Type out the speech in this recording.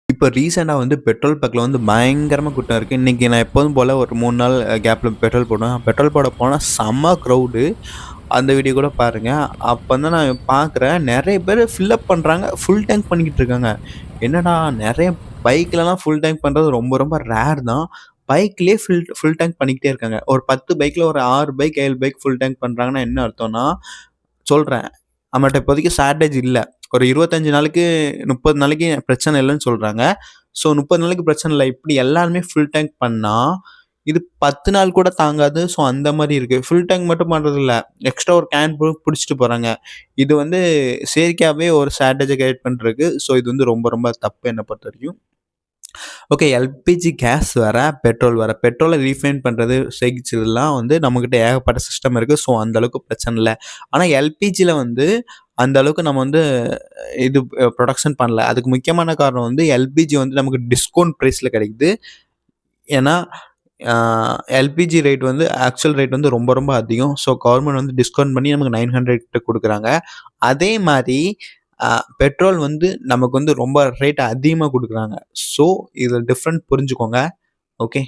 இப்போ ரீசெண்டா வந்து பெட்ரோல் பங்க்ல வந்து பயங்கரமா கூட்டம் இருக்கு. இன்னைக்கு நான் எப்போதும் போல ஒரு 3 நாள் கேப்ல பெட்ரோல் போடுவேன். பெட்ரோல் போட போனா செம்ம க்ரவுடு. அந்த வீடியோ கூட பாருங்க. அப்ப வந்து நான் பார்க்குறேன் நெறைய பேரு ஃபில் அப் பண்றாங்க. ஃபுல் டேங்க் பண்ணிக்கிட்டு இருக்காங்க. என்னடா நெறைய பைக்லலாம் ஃபுல் டேங்க் பண்றது ரொம்ப ரொம்ப ரேர் தான். பைக்லயே ஃபுல் டேங்க் பண்ணிக்கிட்டே இருக்காங்க. ஒரு 10 பைக்ல ஒரு 6 பைக், 7 பைக் ஃபுல் டேங்க் பண்றாங்கன்னா என்ன அர்த்தம்னா, சொல்றேன். நம்மட்ட இப்போதைக்கு ஷார்டேஜ் இல்ல. ஒரு 25 நாளைக்கு, 30 நாளைக்கு பிரச்சனை இல்லன்னு சொல்றாங்க. ஸோ 30 நாளைக்கு பிரச்சனை இல்ல. இப்படி எல்லாருமே ஃபுல் டேங்க் பண்ணா, இது 10 நாள் கூட தாங்காது. ஸோ அந்த மாரி இருக்கு. ஃபுல் டேங்க் மட்டும் பண்றதில்ல. எக்ஸ்ட்ரா ஒரு கேன் புடிச்சிட்டு போறாங்க. இது வந்து செயற்கையாவே ஒரு ஷார்டேஜ கிரியேட் பண்ருக்கு. ஸோ இது வந்து ரொம்ப ரொம்ப தப்பு என்ன பொறுத்தவரைக்கும். ஓகே. எல்பிஜி கேஸ் வேற, பெட்ரோல் வேற. பெட்ரோல ரீஃபைன் பண்றது, சேமிச்சதெல்லாம் வந்து நம்மகிட்ட ஏகப்பட்ட சிஸ்டம் இருக்கு. ஸோ, அந்த அளவுக்கு பிரச்சனை இல்ல. ஆனா எல்பிஜில வந்து அந்த அளவுக்கு நம்ம வந்து இது புரொடக்ஷன் பண்ணல. அதுக்கு முக்கியமான காரணம் வந்து எல்பிஜி வந்து நமக்கு டிஸ்கவுண்ட் பிரைஸ்ல கிடைக்குது. ஏன்னா, ஆ எல்பிஜி ரேட் வந்து ஆக்சுவல் ரேட் வந்து ரொம்ப ரொம்ப அதிகம். ஸோ, கவர்மெண்ட் வந்து டிஸ்கவுண்ட் பண்ணி நமக்கு 900 குடுக்குறாங்க. அதே மாரி அ பெட்ரோல் வந்து நமக்கு வந்து ரொம்ப ரேட் அதிகமா குடுக்குறாங்க. ஸோ, இதுல டிஃபரெண்ட் புரிஞ்சுக்கோங்க. ஓகே.